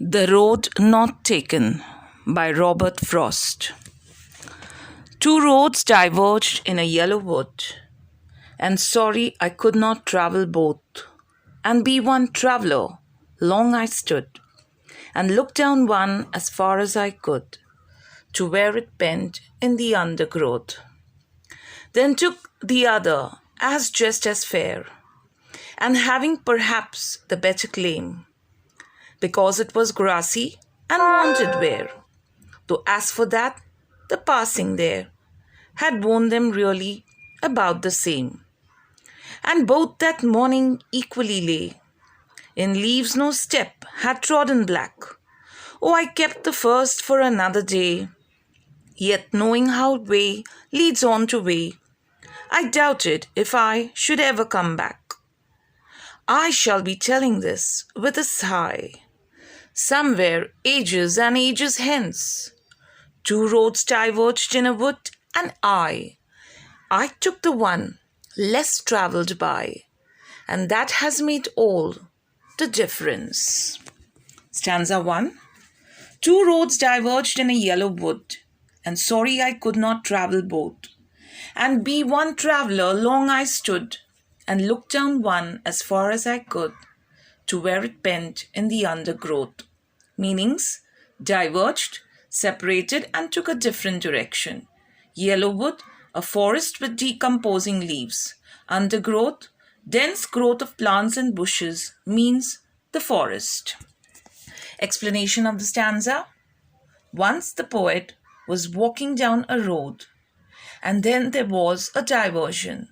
The Road Not Taken by Robert Frost. Two roads diverged in a yellow wood, and sorry I could not travel both. And be one traveller, long I stood, and looked down one as far as I could, to where it bent in the undergrowth. Then took the other as just as fair, and having perhaps the better claim, because it was grassy and wanted wear. Though as for that, the passing there had worn them really about the same. And both that morning equally lay, in leaves no step had trodden black. Oh, I kept the first for another day, yet knowing how way leads on to way, I doubted if I should ever come back. I shall be telling this with a sigh, somewhere ages and ages hence. Two roads diverged in a wood, and I took the one less travelled by, and that has made all the difference. Stanza 1. Two roads diverged in a yellow wood, and sorry I could not travel both. And be one traveller long I stood, and looked down one as far as I could, to where it bent in the undergrowth. Meanings: diverged, separated and took a different direction. Yellow wood, a forest with decomposing leaves. Undergrowth, dense growth of plants and bushes, means the forest. Explanation of the stanza. Once the poet was walking down a road, and then there was a diversion.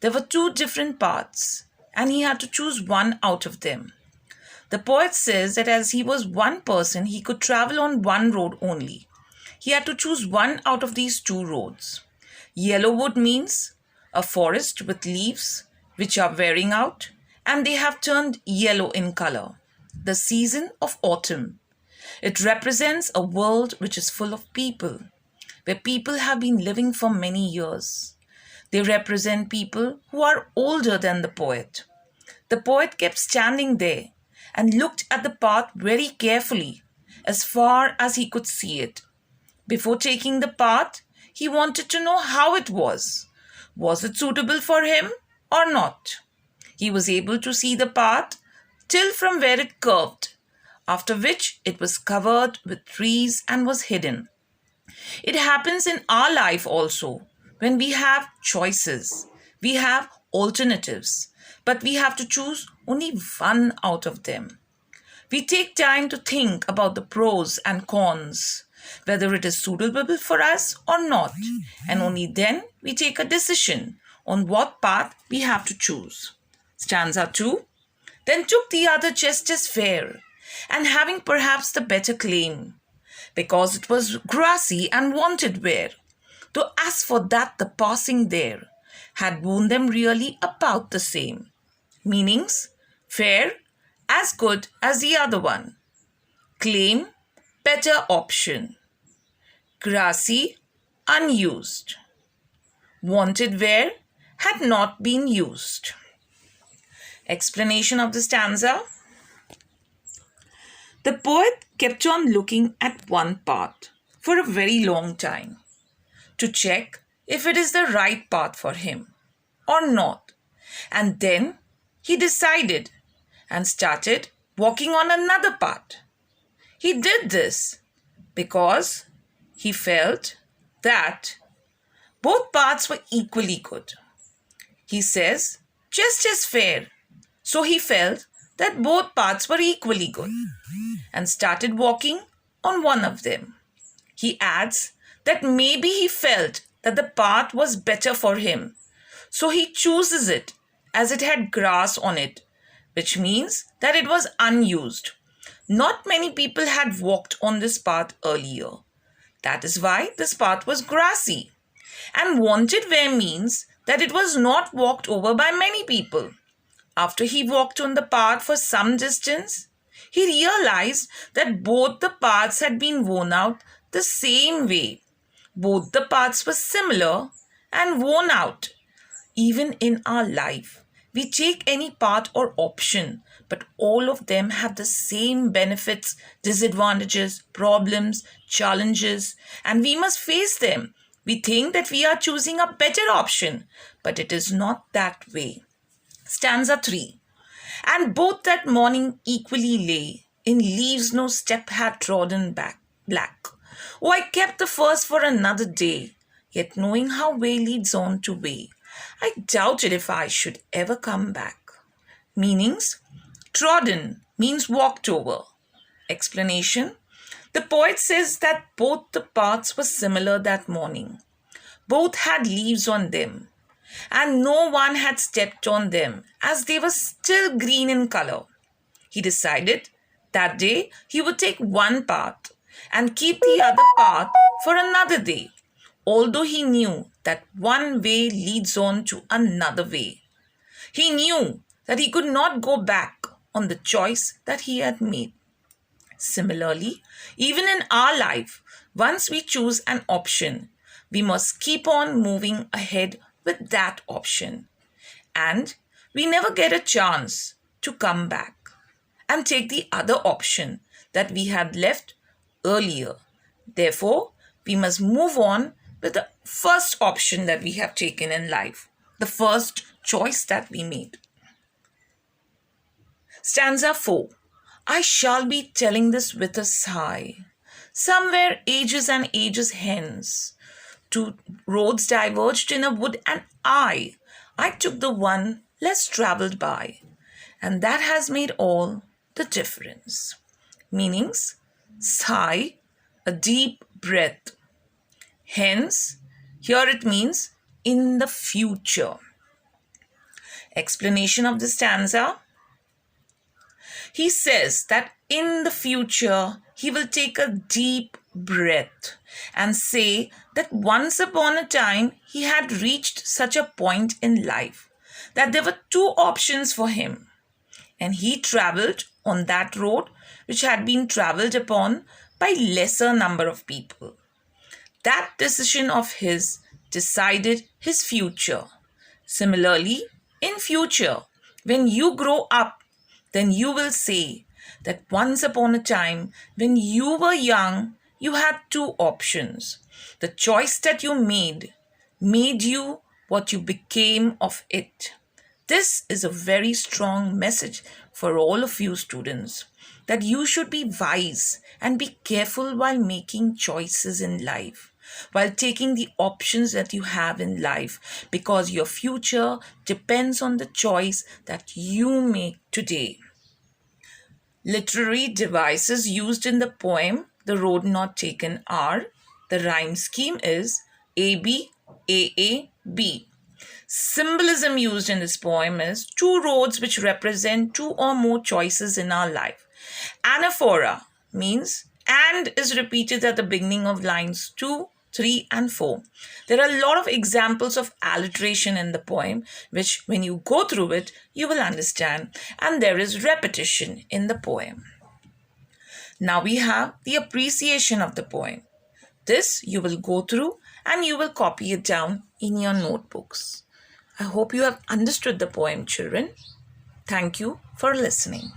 There were two different paths, and he had to choose one out of them. The poet says that as he was one person, he could travel on one road only. He had to choose one out of these two roads. Yellow wood means a forest with leaves which are wearing out, and they have turned yellow in color. The season of autumn. It represents a world which is full of people, where people have been living for many years. They represent people who are older than the poet. The poet kept standing there and looked at the path very carefully, as far as he could see it. Before taking the path, he wanted to know how it was. Was it suitable for him or not? He was able to see the path till from where it curved, after which it was covered with trees and was hidden. It happens in our life also. When we have choices, we have alternatives, but we have to choose only one out of them. We take time to think about the pros and cons, whether it is suitable for us or not, and only then we take a decision on what path we have to choose. Stanza 2. Then took the other just as fair, and having perhaps the better claim, because it was grassy and wanted wear. Though as for that, the passing there had worn them really about the same. Meanings: fair, as good as the other one. Claim, better option. Grassy, unused. Wanted wear, had not been used. Explanation of the stanza. The poet kept on looking at one path for a very long time, to check if it is the right path for him or not. And then he decided and started walking on another path. He did this because he felt that both paths were equally good. He says, just as fair. So he felt that both paths were equally good and started walking on one of them. He adds that maybe he felt that the path was better for him, so he chooses it as it had grass on it, which means that it was unused. Not many people had walked on this path earlier. That is why this path was grassy. And wanted wear means that it was not walked over by many people. After he walked on the path for some distance, he realized that both the paths had been worn out the same way. Both the paths were similar and worn out. Even in our life, we take any path or option, but all of them have the same benefits, disadvantages, problems, challenges, and we must face them. We think that we are choosing a better option, but it is not that way. Stanza 3. And both that morning equally lay, in leaves no step had trodden black. Oh, I kept the first for another day, yet knowing how way leads on to way, I doubted if I should ever come back. Meanings: trodden means walked over. Explanation: the poet says that both the paths were similar that morning. Both had leaves on them, and no one had stepped on them as they were still green in color. He decided that day he would take one path and keep the other path for another day, although he knew that one way leads on to another way. He knew that he could not go back on the choice that he had made. Similarly, even in our life, once we choose an option, we must keep on moving ahead with that option. And we never get a chance to come back and take the other option that we had left earlier. Therefore, we must move on with the first option that we have taken in life, the first choice that we made. Stanza 4. I shall be telling this with a sigh. Somewhere ages and ages hence, two roads diverged in a wood, and I took the one less travelled by, and that has made all the difference. Meanings: sigh, a deep breath. Hence, here it means in the future. Explanation of the stanza: he says that in the future he will take a deep breath and say that once upon a time he had reached such a point in life that there were two options for him, and he travelled on that road which had been travelled upon by lesser number of people. That decision of his decided his future. Similarly, in future, when you grow up, then you will say that once upon a time, when you were young, you had two options. The choice that you made you what you became of it. This is a very strong message for all of you students, that you should be wise and be careful while making choices in life, while taking the options that you have in life, because your future depends on the choice that you make today. Literary devices used in the poem The Road Not Taken are: the rhyme scheme is AB, AA, B. Symbolism used in this poem is two roads which represent two or more choices in our life. Anaphora means and is repeated at the beginning of lines 2, 3, and 4. There are a lot of examples of alliteration in the poem, which when you go through it, you will understand, and there is repetition in the poem. Now we have the appreciation of the poem. This you will go through and you will copy it down in your notebooks. I hope you have understood the poem, children. Thank you for listening.